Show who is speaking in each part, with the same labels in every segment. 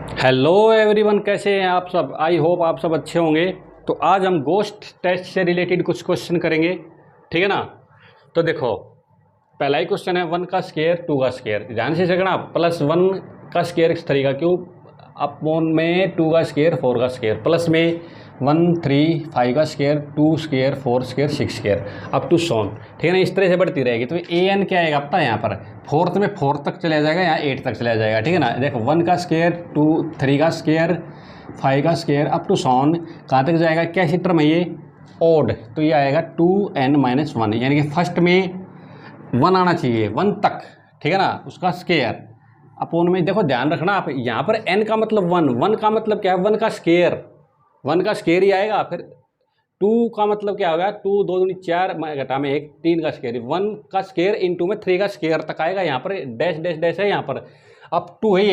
Speaker 1: Hello everyone, कैसे हैं आप सब। आई होप आप सब अच्छे होंगे। तो आज हम गोस्ट टेस्ट से रिलेटेड कुछ क्वेश्चन करेंगे, ठीक है ना। तो देखो, पहला ही क्वेश्चन है 1 का स्केयर 2 का स्केयर। ध्यान से देखना, +1 का स्केयर इस तरीका क्यों, अपॉन में 2 का स्केयर 4 का स्केयर, प्लस में 1 3 5 का square 2 square 4 square 6 square up to सोन, ठीक है ना। इस तरह से बढ़ती रहेगी। तो ए एन क्या आएगा पता है, यहाँ पर फोर्थ में 4 तक चला जाएगा, यहाँ 8 तक चला जाएगा, ठीक है ना। देखो 1 का स्केयर 2 3 का स्केयर 5 का स्केयर अप टू सोन, कहाँ तक जाएगा, कैसी टर्म है ये, ओड। तो ये आएगा 2n-1, यानी कि फर्स्ट में 1 आना चाहिए 1 तक, ठीक है ना, उसका स्केयर अपोन में। देखो ध्यान रखना आप, यहाँ पर n का मतलब 1 का मतलब क्या है, 1 का स्केयर, 1 का स्केयर ही आएगा। फिर 2 का मतलब क्या होगा, 2 2 दूनी 4 घटा में 1 3 का स्केयर, 1 का स्केयर इनटू में 3 का स्केयर तक आएगा। यहाँ पर डैश डैश डैश है, यहाँ पर अप टू है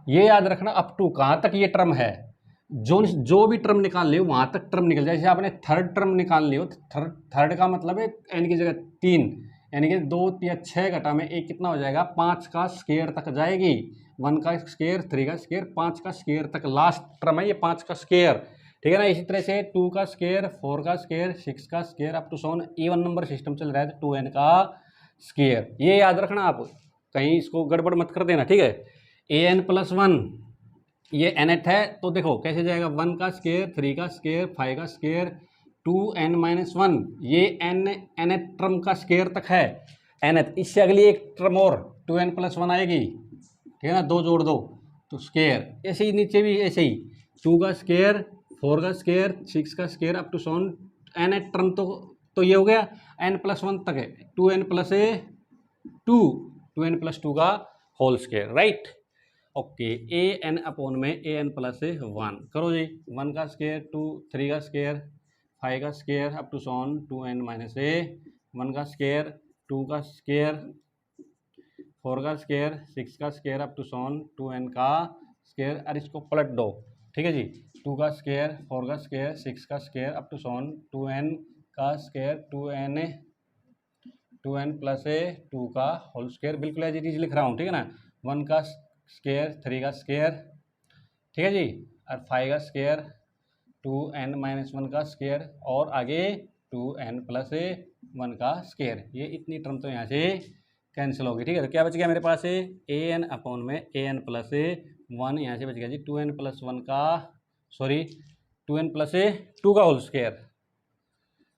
Speaker 1: ये याद रखना। अप टू कहाँ तक ये टर्म है, जो भी टर्म निकाल लियो वहाँ तक टर्म निकल जाए। जैसे आपने थर्ड टर्म निकाल लियो, थर्ड का मतलब है n की जगह 3, यानी कि 2 या 6 घटा में 1 कितना हो जाएगा, 5 का स्केयर तक जाएगी। 1 का स्केयर 3 का स्केयर 5 का स्केयर तक लास्ट टर्म है ये 5 का स्केयर, ठीक है ना। इसी तरह से 2 का स्केयर 4 का स्केयर 6 का square up to so on even number system चल रहा है, तो 2n का स्केयर। ये याद रखना आप, कहीं इसको गड़बड़ मत कर देना, ठीक है। an+1 ये nth है, तो देखो कैसे जाएगा, 1 का स्केयर 3 का स्केयर 5 का स्केयर 2n-1, ये nth टर्म का स्केयर तक है nth। इससे अगली एक टर्म और 2n+1 आएगी, ठीक है ना, 2 जोड़ दो तो स्केयर। ऐसे ही नीचे भी ऐसे ही 2 का स्केयर 4 का स्केयर 6 का square up to so on nth term. तो ये हो गया n+1 तक है, 2n+2 का whole square, right. Okay, a n upon में an+1 करो जी। 1 का स्केयर 2 3 का स्केयर 5 का square up to Son 2n-a, 1 का स्केयर 2 का स्केयर 4 का स्केयर 6 का square up to Son 2n का स्केयर। और इसको पलट दो, ठीक है जी। 2 का स्केयर 4 का स्केयर 6 का square up to Son 2n का स्केयर 2n+2 का होल स्केयर। बिल्कुल एज इट इज लिख रहा हूँ, ठीक है ना। 1 का स्केयर 3 का स्केयर, ठीक है जी, और 5 का स्केयर 2n-1 का स्केयर, और आगे 2n+1 का स्केयर। ये इतनी टर्म तो यहाँ से कैंसिल होगी, ठीक है। तो क्या बच गया मेरे पास, an अपोन में an+1, यहाँ से बच गया जी 2n+1 का, सॉरी 2n+2 का होल स्केयर,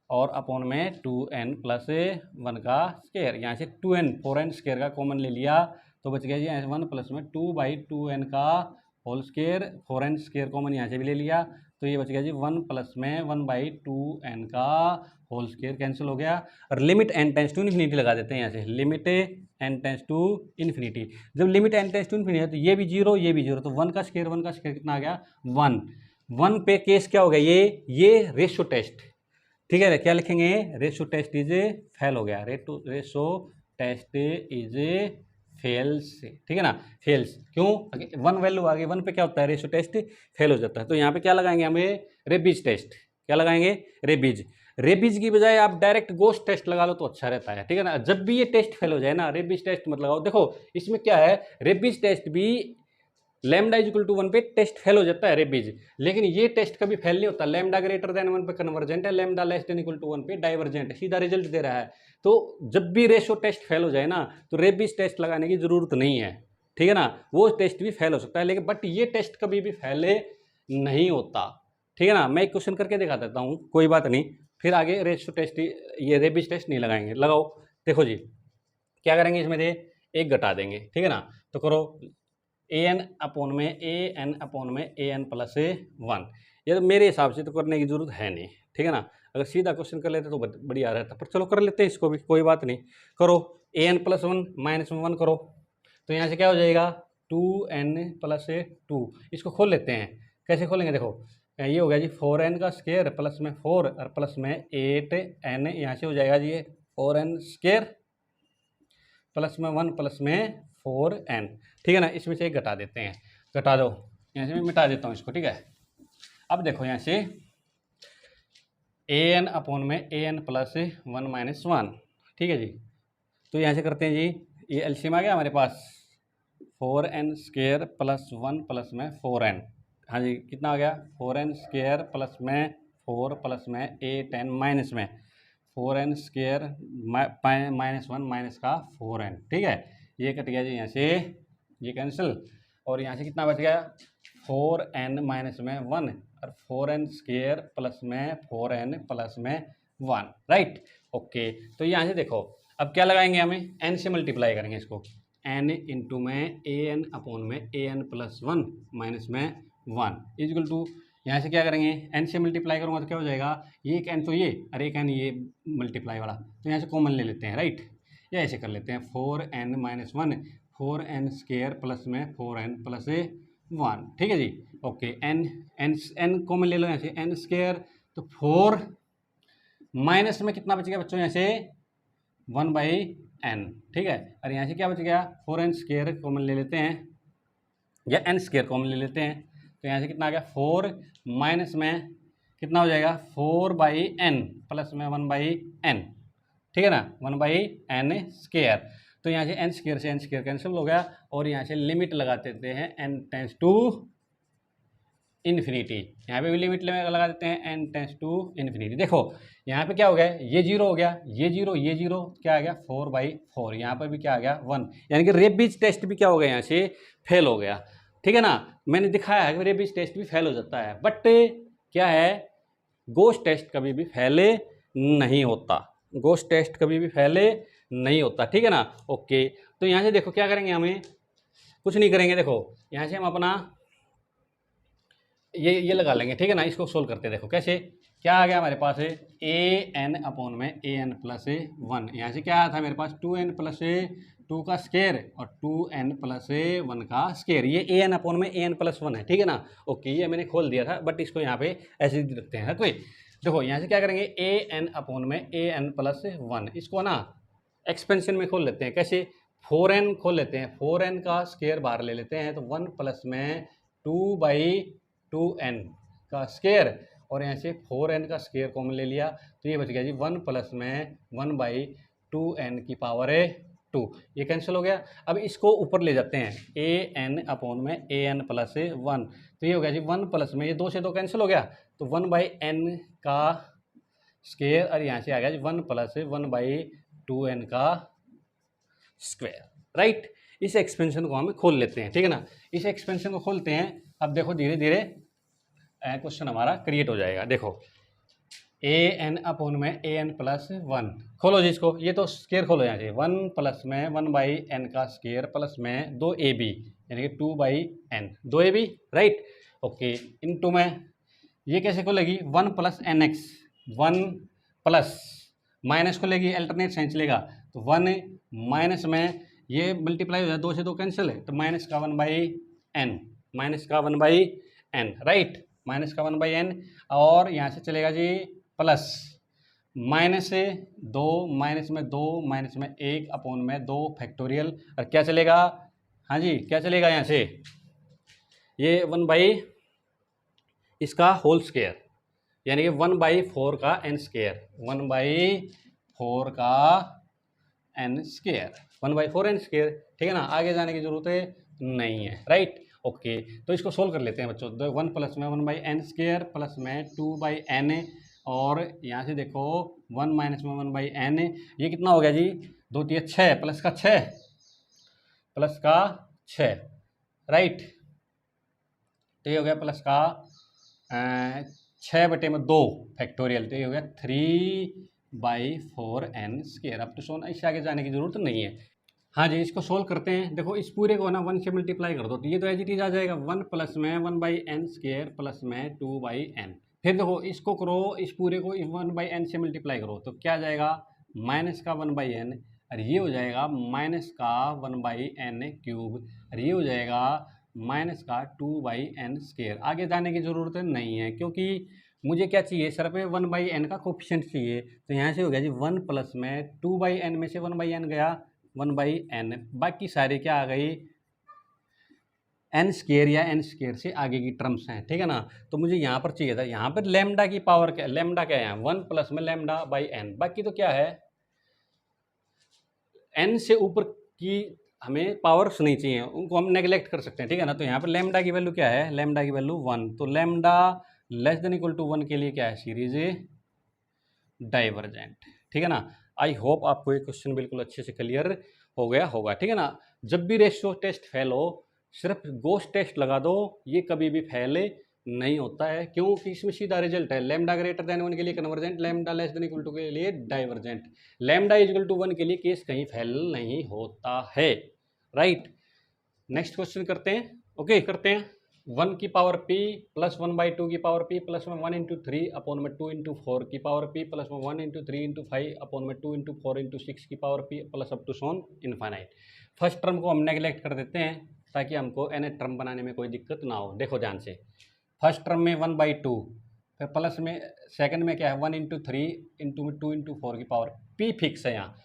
Speaker 1: और अपोन में 2n+1 का स्केयर। यहाँ से 2n 4n स्केयर का कॉमन ले लिया, तो बच गया जी 1 प्लस में 2/2n का whole square, 4n square common यहाँ से भी ले लिया, तो ये बच गया जी 1 प्लस में 1/2n का होल स्केयर, कैंसिल हो गया। और लिमिट n →∞ लगा देते हैं यहाँ से, लिमिट n →∞। जब लिमिट n →∞ है तो ये भी जीरो ये भी जीरो, तो 1 का स्केयर कितना आ गया 1 पे केस क्या हो गया, ये रेशो टेस्ट, ठीक है। क्या लिखेंगे, ratio test is a fail हो गया, ratio test is a fails, ठीक है ना, फेल्स। क्यों, 1 वैल्यू आ गई, 1 पे क्या होता है, रेशो टेस्ट फेल हो जाता है। तो यहाँ पे क्या लगाएंगे हमें, रेबीज टेस्ट। क्या लगाएंगे, रेबीज की बजाय आप डायरेक्ट गोस्ट टेस्ट लगा लो तो अच्छा रहता है, ठीक है ना। जब भी ये टेस्ट फेल हो जाए ना, रेबीज टेस्ट मत लगाओ। देखो इसमें क्या है, रेबीज टेस्ट भी λ=1 पे टेस्ट फेल हो जाता है रेबीज, लेकिन ये टेस्ट कभी फेल नहीं होता। λ>1 पे कन्वर्जेंट है, λ<1 पे डाइवर्जेंट है, सीधा रिजल्ट दे रहा है। तो जब भी रेशो टेस्ट फेल हो जाए ना, तो रेबीज टेस्ट लगाने की जरूरत नहीं है, ठीक है ना। वो टेस्ट भी फेल हो सकता है, लेकिन बट ये टेस्ट कभी भी फेल नहीं होता, ठीक है ना। मैं एक क्वेश्चन करके दिखा देता हूँ, कोई बात नहीं, फिर आगे रेशो टेस्ट, ये रेबीज टेस्ट नहीं लगाएंगे। लगाओ, देखो जी क्या करेंगे, इसमें से एक घटा देंगे, ठीक है ना। तो करो an अपोन में an+1, ये तो मेरे हिसाब से तो करने की जरूरत है नहीं, ठीक है ना। अगर सीधा क्वेश्चन कर लेते तो बढ़िया रहता, पर चलो कर लेते हैं इसको भी, कोई बात नहीं। करो an+1 -1 करो, तो यहाँ से क्या हो जाएगा 2n+2, इसको खोल लेते हैं। कैसे खोलेंगे, देखो ये हो गया जी 4n का स्केयर प्लस में 4 और प्लस में 8n, यहाँ से हो जाएगा जी 4n स्केयर प्लस में 1 प्लस में 4n, ठीक है ना। इसमें से एक घटा देते हैं, घटा दो, यहाँ से मैं मिटा देता हूँ इसको, ठीक है। अब देखो यहाँ से an अपोन में an+1 -1, ठीक है जी। तो यहाँ से करते हैं जी, ये एलसीएम आ गया हमारे पास, 4n² प्लस 1 प्लस में 4n। हाँ जी, कितना हो गया 4n² प्लस में 4 प्लस में 8n माइनस में 4n² -1 माइनस का 4n। ठीक है, ये कट गया जी यहाँ से, ये कैंसिल, और यहाँ से कितना बच गया 4n माइनस में 1 और 4n² प्लस में 4n प्लस में 1। Right, okay. तो यहाँ से देखो अब क्या लगाएंगे, हमें n से मल्टीप्लाई करेंगे इसको, n इंटू में an अपॉन में an प्लस 1 माइनस में 1 इजल टू, यहाँ से क्या करेंगे n से मल्टीप्लाई करूँगा तो क्या हो जाएगा, ये एक n तो ये और एक n ये मल्टीप्लाई वाला, तो यहाँ से कॉमन ले लेते हैं। राइट, या ऐसे कर लेते हैं 4n माइनस 1 4n² प्लस में 4n प्लस 1। ठीक है जी, ओके। n कॉमन ले लो यहाँ से n², तो 4 माइनस में कितना बच गया बच्चों यहाँ से 1/n। ठीक है, और यहाँ से क्या बच गया 4n² कॉमन ले लेते हैं या n² कॉमन ले लेते हैं, तो यहाँ से कितना आ गया 4 माइनस में कितना हो जाएगा 4/n प्लस में 1/n। ठीक है ना, 1/n²। तो यहाँ से n² से n² कैंसिल हो गया, और यहाँ से लिमिट लगा देते हैं n टेंस टू इन्फिनिटी। यहाँ पे भी लिमिट लगा देते हैं n टेंस टू इन्फिनिटी। देखो यहाँ पे क्या हो गया, ये 0 हो गया, ये 0 क्या आ गया 4/4, यहाँ पर भी क्या आ गया 1, यानी कि रेबीज टेस्ट भी क्या हो गया यहाँ से फेल हो गया। ठीक है ना, मैंने दिखाया है कि रेबीज टेस्ट भी फेल हो जाता है, बट क्या है गोस्ट टेस्ट कभी भी फेल नहीं होता, गोस्ट टेस्ट कभी भी फेल नहीं होता। ठीक है ना, ओके। तो यहाँ से देखो क्या करेंगे, हमें कुछ नहीं करेंगे, देखो यहाँ से हम अपना ये लगा लेंगे। ठीक है ना, इसको सोल्व करते हैं, देखो कैसे, क्या आ गया हमारे पास है an अपॉन में an प्लस 1, यहाँ से क्या आया था मेरे पास 2n प्लस 2 का स्क्वायर और 2n प्लस 1 का स्क्वायर, ये an अपॉन में an प्लस 1 है। ठीक है ना, ओके, ये मैंने खोल दिया था, बट इसको यहाँ पे ऐसे ही रखते हैं। कोई देखो यहाँ से क्या करेंगे an अपॉन में an प्लस 1, इसको ना एक्सपेंशन में खोल लेते हैं, कैसे 4n खोल लेते हैं, 4n का स्क्वायर बाहर ले लेते हैं, तो 1 प्लस में 2/2n का स्क्वायर, और यहाँ से 4n का स्क्वायर कॉमन ले लिया, तो ये बच गया जी 1 प्लस में 1/2n की पावर 2, ये कैंसिल हो गया। अब इसको ऊपर ले जाते हैं an अपॉन में an प्लस 1, तो ये हो गया जी 1 प्लस में ये 2 से 2 कैंसिल हो गया, तो 1/n का स्क्वायर, और यहाँ से आ गया जी 1 प्लस 1/2n का स्क्वायर। राइट, इस एक्सपेंशन को हम खोल लेते हैं। ठीक है ना, इस एक्सपेंशन को खोलते हैं, अब देखो धीरे धीरे क्वेश्चन हमारा क्रिएट हो जाएगा। देखो an अपॉन में an प्लस 1, खोलो जी इसको, ये तो स्क्वायर खोलो यहाँ से, 1 प्लस में 1/n का स्क्वायर प्लस में 2ab यानी कि 2/n 2ab। Right, okay, into में ये कैसे खोलेगी 1 प्लस nx, 1 प्लस माइनस को लेगी, अल्टरनेट साइन चलेगा, तो 1 माइनस में ये मल्टीप्लाई हो जाए, 2 से 2 कैंसिल है, तो माइनस का 1/n, माइनस का 1/n। राइट, माइनस का 1/n, और यहाँ से चलेगा जी प्लस माइनस 2 माइनस में 2 माइनस में 1 अपॉन में 2 फैक्टोरियल, और क्या चलेगा, हाँ जी क्या चलेगा यहाँ से ये 1/ इसका होल स्क्वायर, यानी कि 1/4 का n स्क्वायर, 1/4 का n स्क्वायर, 1/4 n स्क्वायर। ठीक है ना, आगे जाने की जरूरत नहीं है। राइट, ओके, तो इसको सोल्व कर लेते हैं बच्चों, 1 प्लस में 1/n स्क्वायर प्लस में 2/n, और यहाँ से देखो 1 माइनस में 1/n, ये कितना हो गया जी 2 3 6 प्लस का 6 प्लस का 6। राइट, तो ये हो गया प्लस का 6/2 फैक्टोरियल, तो ये हो गया 3/4n स्क्वायर। अब तो सोना इससे आगे जाने की जरूरत नहीं है। हाँ जी, इसको सोल्व करते हैं, देखो इस पूरे को ना 1 से मल्टीप्लाई कर दो, तो ये तो एज इट इज आ जाएगा 1 प्लस में 1/n स्क्वायर प्लस में 2/n। फिर देखो इसको करो, इस पूरे को 1/n से मल्टीप्लाई करो, तो क्या आ जाएगा माइनस का 1/n, और ये हो जाएगा माइनस का 1/n क्यूब, और ये हो जाएगा माइनस का 2/n स्क्वायर। आगे जाने की ज़रूरत नहीं है, क्योंकि मुझे क्या चाहिए सिर्फ 1/n का कोफिशिएंट चाहिए, तो यहाँ से हो गया जी 1 प्लस में 2/n में से 1/n गया 1/n, बाकी सारे क्या आ गई n स्क्वायर या n स्क्वायर से आगे की टर्म्स हैं। ठीक है ना, तो मुझे यहाँ पर चाहिए था, यहाँ पर लैम्डा की पावर क्या, लैम्डा क्या है 1 प्लस में लैम्डा/n, बाकी तो क्या है n से ऊपर की हमें पावर्स नहीं चाहिए, उनको हम नेगलेक्ट कर सकते हैं, ठीक है ना। तो यहाँ पर लैम्डा की वैल्यू क्या है, लैम्डा की वैल्यू 1, तो lambda less than equal to 1 के लिए क्या है, सीरीज डाइवर्जेंट, ठीक है ना। आई होप आपको ये क्वेश्चन बिल्कुल अच्छे से क्लियर हो गया होगा, ठीक है ना। जब भी रेशियो टेस्ट फेल हो, सिर्फ गोस्ट टेस्ट लगा दो, ये कभी भी फेल नहीं होता है, क्योंकि इसमें सीधा रिजल्ट है, लैम्डा ग्रेटर देन 1 के लिए convergent, lambda less than equal to के लिए डाइवर्जेंट, लैम्डा इक्वल टू 1 के लिए केस कहीं फेल नहीं होता है, राइट। नेक्स्ट क्वेश्चन करते हैं, ओके करते हैं। 1 की पावर p प्लस 1/2 की पावर p प्लस में 1 इंटू 3 अपॉन में 2 इंटू 4 की पावर p प्लस में 1 इंटू 3 इंटू 5 अपॉन में 2 इंटू 4 इंटू 6 की power p plus up to so on infinite. First term को हम नेगलेक्ट कर देते हैं ताकि हमको nth टर्म बनाने में कोई दिक्कत ना हो। देखो ध्यान से, फर्स्ट टर्म में 1/2, फिर प्लस में सेकंड में क्या है 1 इंटू 3 इंटू में 2 इंटू 4 की पावर, p फिक्स है यहाँ,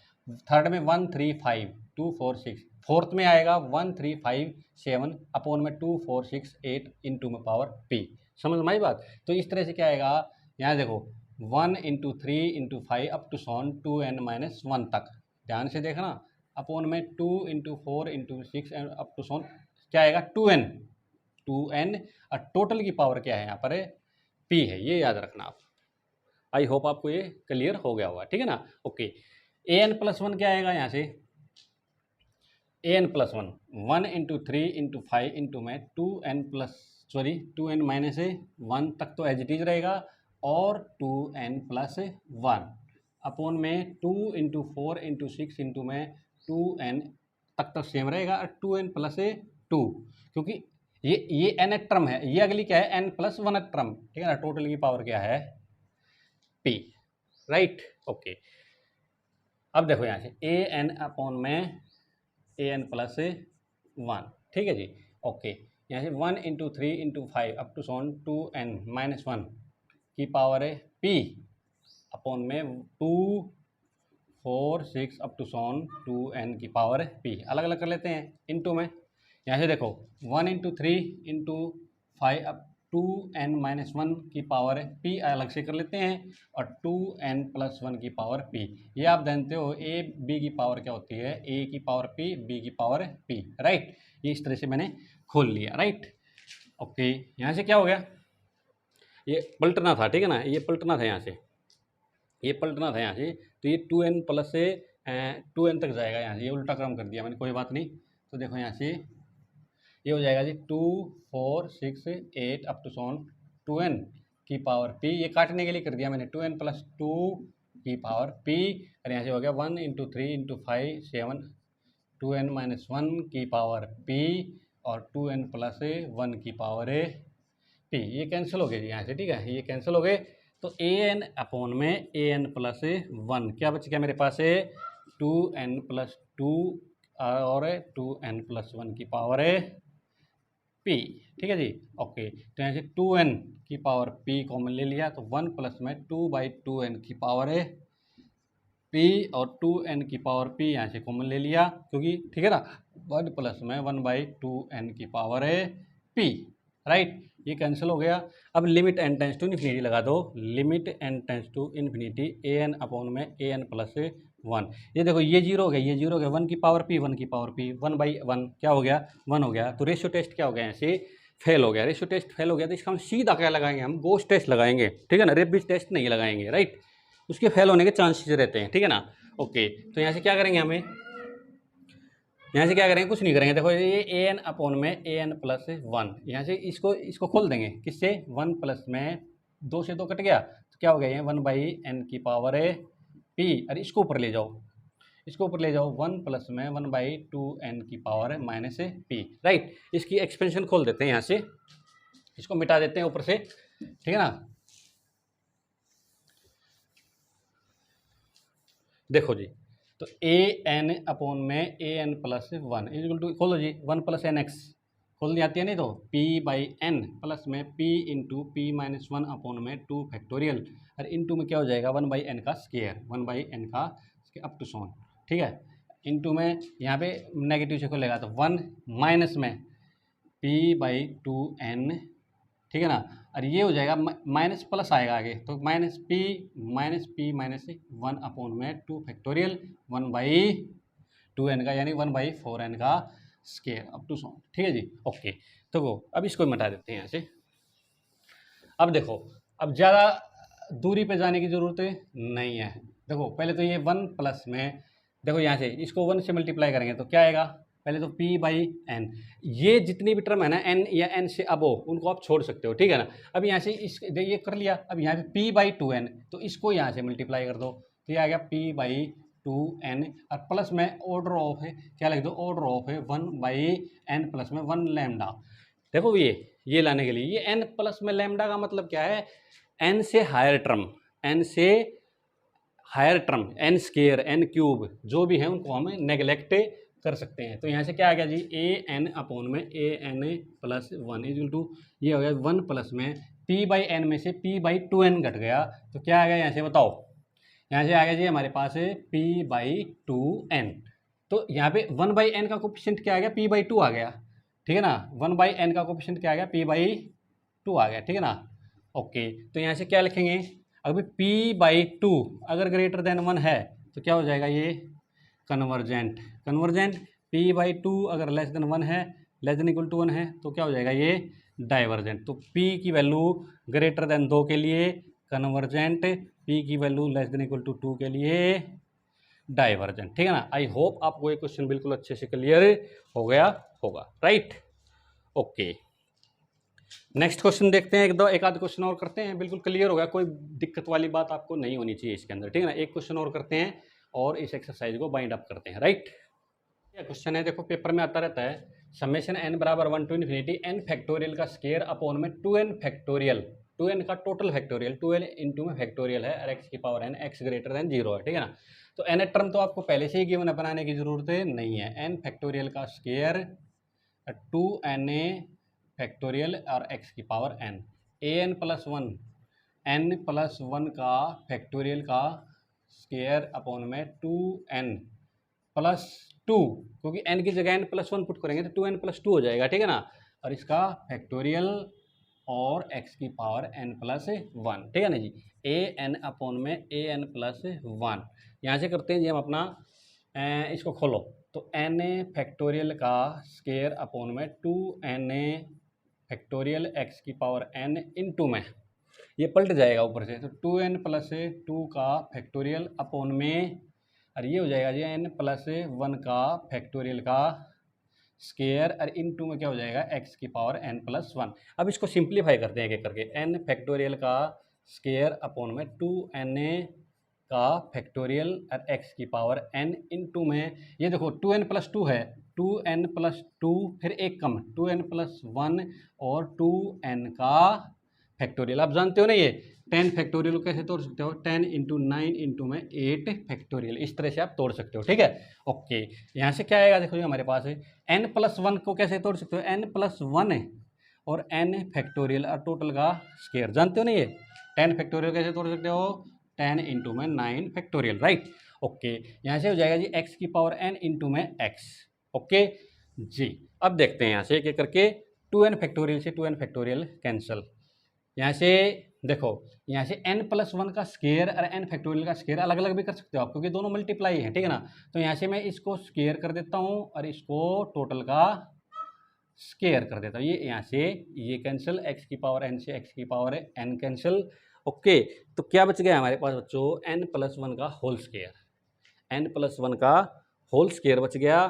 Speaker 1: थर्ड में 1 3 5 2 4 6, फोर्थ में आएगा 1 3 5 7 अपॉन में 2 4 6 8 इंटू में पावर p। समझ में आई बात। तो इस तरह से क्या आएगा, यहाँ देखो 1 into 3 into 5 up to so on 2n-1 तक, ध्यान से देखना, अपॉन में 2 into 4 into 6 up to so on क्या आएगा 2n और टोटल की पावर क्या है यहाँ पर p है, ये याद रखना आप। आई होप आपको ये क्लियर हो गया होगा, ठीक है ना। ओके, an+1 क्या आएगा यहाँ से, an+1 1 इंटू 3 इंटू 5 इंटू में 2n-1 तक तो एज इट इज रहेगा, और 2n+1 अपॉन में 2 इंटू 4 इंटू 6 इंटू में 2n तक तो सेम रहेगा, और 2n+2, क्योंकि ये n टर्म है, ये अगली क्या है n+1 टर्म, ठीक है ना। टोटल की पावर क्या है p, राइट। ओके, अब देखो यहाँ से an अपॉन में an+1, ठीक है जी। ओके, यहाँ से 1 into 3 into 5 up to so on 2n-1 की पावर है p अपॉन में 2 4 6 अप टू सोन 2n की पावर है p। अलग अलग कर लेते हैं इंटू में, यहाँ से देखो 1 इंटू 3 इंटू 5 अप 2n-1 की पावर है p अलग से कर लेते हैं, और 2n+1 की पावर p। ये आप जानते हो a b की पावर क्या होती है, a की पावर p b की पावर p, राइट। ये इस तरह से मैंने खोल लिया, राइट। ओके, यहाँ से क्या हो गया, ये पलटना था, ठीक है ना, ये पलटना था यहाँ से, ये पलटना था यहाँ से, तो ये 2n प्लस से 2n तक जाएगा, यहाँ से ये उल्टा क्रम कर दिया मैंने, कोई बात नहीं। तो देखो यहाँ से ये हो जाएगा जी 2 4 6 8 अप टू सोन 2n की पावर p, ये काटने के लिए कर दिया मैंने, 2n+2 की पावर p, और यहाँ से हो गया 1 इंटू 3 इंटू 5 7 2n-1 की पावर p और 2n+1 की पावर p। ये कैंसिल हो गए जी यहाँ से, ठीक है, ये कैंसिल हो गए। तो an अपॉन में an+1 क्या बच गया मेरे पास है 2n+2 और 2n+1 की पावर है p, ठीक है जी। ओके, तो यहाँ से 2n की पावर p कॉमन ले लिया, तो 1 प्लस में 2/2n की पावर है p, और 2n की पावर p यहाँ से कॉमन ले लिया, क्योंकि ठीक है ना, 1 प्लस में 1/2n की पावर है p, राइट। ये कैंसिल हो गया। अब limit n tends to infinity लगा दो, limit n tends to infinity an upon में an+1। ये देखो ये जीरो हो गया, ये जीरो हो गया, 1 की पावर p 1 की पावर p 1/1 क्या हो गया 1 हो गया। तो रेशियो टेस्ट क्या हो गया, ऐसे फेल हो गया, रेशियो टेस्ट फेल हो गया। तो इसका हम सीधा क्या लगाएंगे, हम गोस्ट टेस्ट लगाएंगे, ठीक है ना, रेबिज टेस्ट नहीं लगाएंगे, राइट। उसके फेल होने के चांसेस रहते हैं, ठीक है ना। ओके, तो यहाँ से क्या करेंगे, हमें यहाँ से क्या करेंगे, कुछ नहीं करेंगे। देखो ये an अपॉन में an+1, यहाँ से इसको खोल देंगे, किससे 1 प्लस में 2 से 2 कट गया, तो क्या हो गया ये 1/n की पावर है p, और इसको ऊपर ले जाओ, इसको ऊपर ले जाओ, 1 प्लस में 1/2n की पावर है -p, राइट। इसकी एक्सपेंशन खोल देते हैं, यहाँ से इसको मिटा देते हैं ऊपर से, ठीक है ना। देखो जी, तो an अपॉन में an+1 इक्वल टू खोलो जी 1 + nx खोलनी आती है नहीं, तो p/n प्लस में p इंटू p-1 अपॉन में 2 फैक्टोरियल, और इंटू में क्या हो जाएगा 1/n का स्क्वायर, 1/n का अप टू सोन, ठीक है। इंटू में यहाँ पे नेगेटिव से खोलेगा तो 1 माइनस में p/2n, ठीक है ना, और ये हो जाएगा माइनस प्लस आएगा आगे, तो -p -1 अपॉन में 2 फैक्टोरियल 1/2 2n का, यानी 1/4n का स्केयर अप टू सो, ठीक है जी। ओके, तो वो अब इसको मिटा देते हैं यहाँ से। अब देखो, अब ज़्यादा दूरी पे जाने की ज़रूरत नहीं है। देखो पहले तो ये 1 प्लस में, देखो यहाँ से इसको 1 से मल्टीप्लाई करेंगे तो क्या आएगा, पहले तो p/n, ये जितनी भी टर्म है ना n या n से अबोव, उनको आप छोड़ सकते हो, ठीक है ना। अब यहाँ से इस ये कर लिया, अब यहाँ पे p/2n, तो इसको यहाँ से मल्टीप्लाई कर दो, तो ये आ गया p/2n, और प्लस में ऑर्डर ऑफ है, क्या लिख दो, ऑर्डर ऑफ है 1/n प्लस में 1 लैम्डा। देखो ये लाने के लिए, ये n प्लस में लैम्डा का मतलब क्या है, n से हायर टर्म, n से higher term, n square, n cube, जो भी है उनको हम नेगलेक्ट कर सकते हैं। तो यहाँ से क्या आ गया जी, an अपॉन में an प्लस 1 इज टू, ये हो गया 1 प्लस में p/n में से p/2n घट गया, तो क्या आ गया यहाँ से बताओ, यहाँ से आ गया जी हमारे पास p/2n। तो यहाँ पे 1/n का कोफिशिएंट क्या आ गया, p/2 आ गया, ठीक है ना। 1/n का कोफिशिएंट क्या आ गया, p/2 आ गया, ठीक है ना। ओके, तो यहाँ से क्या लिखेंगे, अगर p/2 अगर ग्रेटर देन 1 है तो क्या हो जाएगा, ये कन्वर्जेंट, p/2 अगर लेस देन 1 है, लेस देन इक्वल टू 1 है, तो क्या हो जाएगा, ये डाइवर्जेंट। तो p की वैल्यू ग्रेटर देन 2 के लिए कन्वर्जेंट, p की value less than equal to 2 के लिए डाइवर्जेंट, ठीक है ना। आई होप आपको ये क्वेश्चन बिल्कुल अच्छे से क्लियर हो गया होगा, राइट। ओके, नेक्स्ट क्वेश्चन देखते हैं, एक आध क्वेश्चन और करते हैं, बिल्कुल क्लियर हो गया, कोई दिक्कत वाली बात आपको नहीं होनी चाहिए इसके अंदर, ठीक है ना। एक क्वेश्चन और करते हैं और इस एक्सरसाइज को बाइंड अप करते हैं, राइट। ये क्वेश्चन है, देखो पेपर में आता रहता है, समेशन n बराबर 1 टू इन्फिनिटी n फैक्टोरियल का स्केयर अपॉन में 2n फैक्टोरियल, 2n का टोटल फैक्टोरियल, 2n इंटू में फैक्टोरियल है और x की power n x greater than 0 है, ठीक है ना। तो n टर्म तो आपको पहले से ही गिवन बनाने की जरूरत नहीं है, n फैक्टोरियल का स्केयर 2n फैक्टोरियल और x की power n, an plus 1 n plus 1 का फैक्टोरियल का स्केयर अपॉन में 2n प्लस 2, क्योंकि n की जगह n प्लस 1 पुट करेंगे तो 2n प्लस 2 हो जाएगा, ठीक है ना। और इसका फैक्टोरियल और x की पावर n प्लस 1, ठीक है ना जी। an अपॉन में an प्लस 1, यहाँ से करते हैं जी हम अपना, इसको खोलो, तो n फैक्टोरियल का स्केयर अपॉन में 2n फैक्टोरियल x की पावर n इंटू में, ये पलट जाएगा ऊपर से, तो 2n प्लस 2 का फैक्टोरियल अपॉन में, और ये हो जाएगा जी n प्लस 1 का फैक्टोरियल का स्केयर, और इनटू में क्या हो जाएगा, x की पावर n प्लस 1। अब इसको सिंप्लीफाई करते हैं एक एक करके, n फैक्टोरियल का स्केयर अपॉन में 2n का फैक्टोरियल और x की पावर n इंटू में, ये देखो 2n प्लस 2 है, 2n प्लस 2 फिर एक कम 2n प्लस 1 और 2n का फैक्टोरियल। आप जानते हो ना ये 10 फैक्टोरियल को कैसे तोड़ सकते हो, 10 इंटू 9 इंटू में 8 फैक्टोरियल, इस तरह से आप तोड़ सकते हो, ठीक है। ओके, यहाँ से क्या आएगा, देखो ये हमारे पास है n प्लस 1 को कैसे तोड़ सकते हो, n प्लस 1 है और n फैक्टोरियल और टोटल का स्केयर, जानते हो ना ये 10 फैक्टोरियल कैसे तोड़ सकते हो, 10 इंटू में 9 फैक्टोरियल, राइट। ओके, यहाँ से हो जाएगा जी x की पावर n इंटू में x, ओके जी। अब देखते हैं यहाँ से एक एक करके, 2n फैक्टोरियल से 2n फैक्टोरियल कैंसिल, यहाँ से देखो, यहाँ से n प्लस 1 का स्केयर और n फैक्टोरियल का स्केयर अलग अलग भी कर सकते हो आप, क्योंकि दोनों मल्टीप्लाई हैं, ठीक है ना। तो यहाँ से मैं इसको स्केयर कर देता हूँ और इसको टोटल का स्केयर कर देता हूँ, ये यहाँ से ये कैंसिल, x की पावर n से x की पावर n कैंसिल। ओके, तो क्या बच गया हमारे पास बच्चों, n प्लस 1 का होल स्केयर, n प्लस 1 का होल स्केयर बच गया,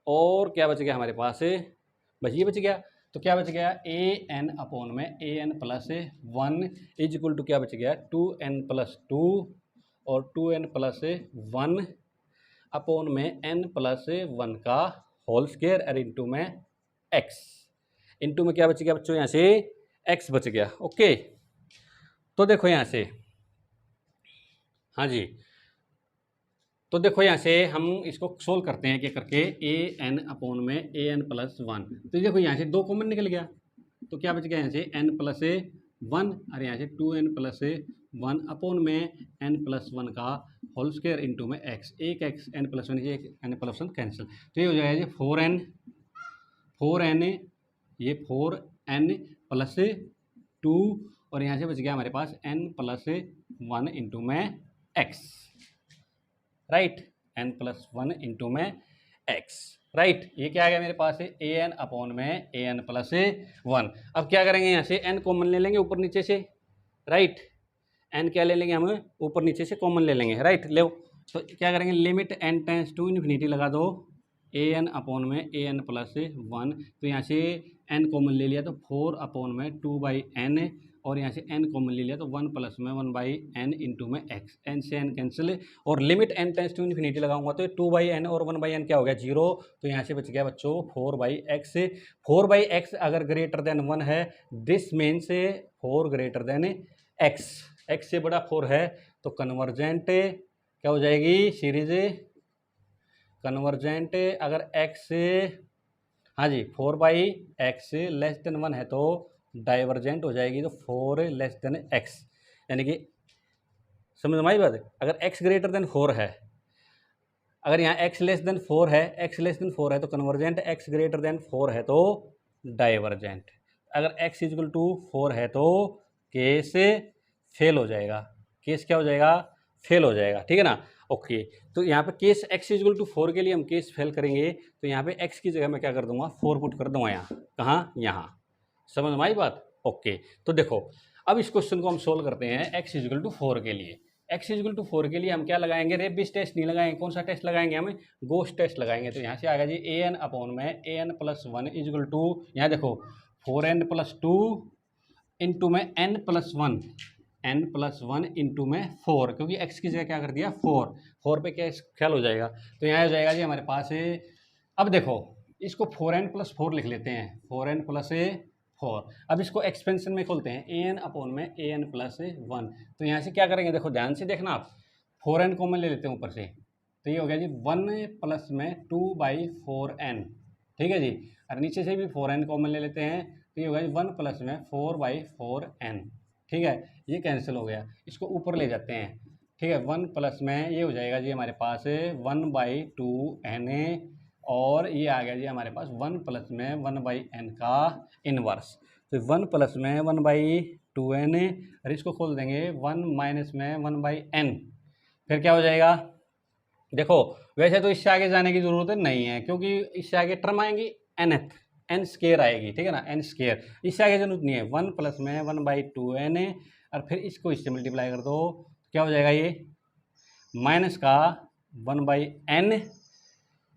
Speaker 1: और क्या बच गया हमारे पास, बस ये बच गया। तो क्या बच गया, ए एन अपॉन में a n plus 1 is equal to क्या बच गया, 2n प्लस 2 और 2n प्लस 1 अपॉन में n प्लस 1 का होल स्केयर और इंटू में x, इंटू में क्या बच गया बच्चों, यहाँ से x बच गया। ओके, तो देखो यहाँ से, हाँ जी, तो देखो यहाँ से हम इसको सोल्व करते हैं क्या करके, ए एन अपॉन में ए एन प्लस 1, तो देखो यहाँ से 2 कॉमन निकल गया, तो क्या बच गया यहाँ से n प्लस 1 और यहाँ से 2n प्लस 1 अपॉन में n प्लस 1 का होल स्क्वायर इंटू में x, एक x n प्लस 1 एक n प्लस 1 कैंसिल, तो ये हो जाएगा जी 4n ये 4n प्लस 2 और यहाँ से बच गया हमारे पास n प्लस 1 इंटू में x, right, n plus 1 into में एक्स, राइट। ये क्या आ गया मेरे पास है ए एन अपॉन में ए एन प्लस 1। अब क्या करेंगे, यहाँ से एन कॉमन ले लेंगे ऊपर नीचे से, राइट। एन क्या ले लेंगे हम, ऊपर नीचे से कॉमन ले लेंगे, राइट। ले तो क्या करेंगे, limit n tends to infinity लगा दो ए एन अपॉन में ए एन प्लस 1। तो यहाँ से एन कॉमन ले लिया तो 4 अपॉन में 2/n, और यहाँ से एन कॉमन ले लिया तो 1 प्लस में 1/n इंटू में एक्स, एन से एन कैंसिल, और limit n tends to infinity लगाऊंगा तो 2/n और 1/n क्या हो गया 0। तो यहाँ से बच गया बच्चों 4/x। 4/x अगर ग्रेटर देन 1 है, this means 4 greater than x, x से बड़ा 4 है, तो कन्वर्जेंट क्या हो जाएगी सीरीज, कन्वर्जेंट अगर x, हाँ जी 4/x लेस देन 1 है तो डाइवर्जेंट हो जाएगी, तो 4 लेस देन x, यानी कि समझ में आई बात है। अगर x ग्रेटर देन 4 है, अगर यहाँ x लेस देन 4 है, x लेस देन 4 है तो कन्वर्जेंट, x ग्रेटर देन 4 है तो डाइवर्जेंट। अगर x इक्वल टू 4 है तो केस फेल हो जाएगा, केस क्या हो जाएगा, फेल हो जाएगा, ठीक है ना। ओके, तो यहाँ पे केस x इक्वल टू 4 के लिए हम केस फेल करेंगे, तो यहाँ पे x की जगह मैं क्या कर दूंगा 4 पुट कर दूंगा, यहाँ कहाँ, यहाँ। समझ में आई बात। ओके, तो देखो अब इस क्वेश्चन को हम सोल्व करते हैं x इक्वल टू 4 के लिए। x इक्वल टू 4 के लिए हम क्या लगाएंगे, रेबिस टेस्ट नहीं लगाएंगे, कौन सा टेस्ट लगाएंगे, हम गोस्ट टेस्ट लगाएंगे। तो यहाँ से आएगा जी ए एन अपॉन में a n plus 1 equal to, यहाँ देखो 4n प्लस 2 इंटू में n plus 1, n plus 1 into में 4, क्योंकि x की जगह क्या कर दिया 4 पे क्या ख्याल हो जाएगा, तो यहाँ हो जाएगा जी हमारे पास है। अब देखो इसको 4n प्लस 4 लिख लेते हैं, 4n प्लस 4। अब इसको एक्सपेंशन में खोलते हैं, ए एन अपॉन में ए एन प्लस 1। तो यहाँ से क्या करेंगे, देखो ध्यान से देखना आप, 4n कॉमन ले लेते हैं ऊपर से, तो ये हो गया जी 1 प्लस में 2/4n, ठीक है जी। और नीचे से भी 4n कॉमन ले लेते हैं, तो ये होगा 1 प्लस में 4/4n, ठीक है। ये कैंसिल हो गया, इसको ऊपर ले जाते हैं, ठीक है। 1 प्लस में ये हो जाएगा जी हमारे पास 1/2n, और ये आ गया जी हमारे पास 1 प्लस में 1/n का इनवर्स। तो 1 प्लस में 1/2n, और इसको खोल देंगे 1 माइनस में 1/n, फिर क्या हो जाएगा, देखो वैसे तो इससे आगे जाने की ज़रूरत नहीं है, क्योंकि इससे आगे टर्म आएंगी n स्केयर आएगी, ठीक है ना, n स्केयर, इससे आगे जरूरत नहीं है। 1 प्लस में 1/2n, और फिर इसको इससे मल्टीप्लाई कर दो, क्या हो जाएगा ये माइनस का 1/n,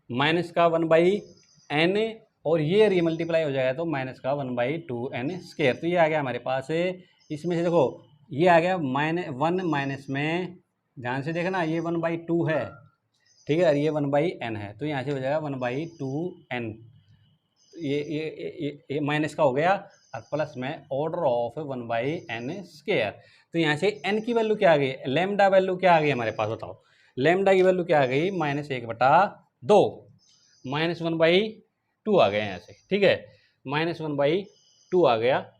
Speaker 1: माइनस का 1/n, और ये मल्टीप्लाई हो जाएगा तो माइनस का 1/2n स्केयर। तो ये आ गया हमारे पास, इसमें से देखो ये आ गया 1 माइनस में, ध्यान से देखना ये 1/2 है, ठीक है, और ये 1/n है, तो यहाँ से हो जाएगा 1/2n, ये माइनस का हो गया, और प्लस में ऑर्डर ऑफ 1/n स्केयर। तो यहाँ से n की वैल्यू क्या आ गई, लेमडा वैल्यू क्या आ गई हमारे पास, बताओ लेमडा की वैल्यू क्या आ गई, -1/2, -1/2 आ गया यहाँ से, ठीक है, -1/2 आ गया।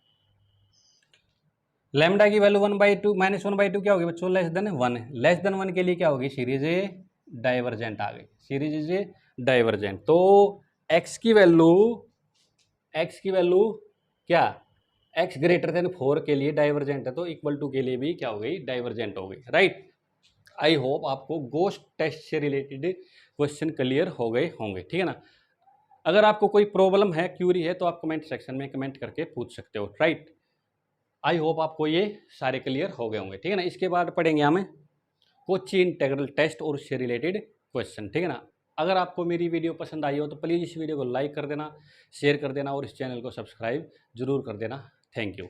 Speaker 1: लेमडा की वैल्यू 1/2, -1/2 क्या होगी बच्चों, लेस देन 1, लेस देन 1 के लिए क्या होगी, सीरीज डाइवर्जेंट आ गई, सीरीज इज डाइवर्जेंट। तो x की वैल्यू क्या, x ग्रेटर देन 4 के लिए डाइवर्जेंट है, तो इक्वल टू के लिए भी क्या हो गई, डाइवर्जेंट हो गई, राइट। आई होप आपको गोस्ट टेस्ट से रिलेटेड क्वेश्चन क्लियर हो गए होंगे, ठीक है ना। अगर आपको कोई प्रॉब्लम है, क्यूरी है, तो आप कमेंट सेक्शन में कमेंट करके पूछ सकते हो, राइट। आई होप आपको ये सारे क्लियर हो गए होंगे, ठीक है ना। इसके बाद पढ़ेंगे हमें कोची इंटीग्रल टेस्ट और उससे रिलेटेड क्वेश्चन, ठीक है ना। अगर आपको मेरी वीडियो पसंद आई हो तो प्लीज़ इस वीडियो को लाइक कर देना, शेयर कर देना, और इस चैनल को सब्सक्राइब जरूर कर देना। Thank you.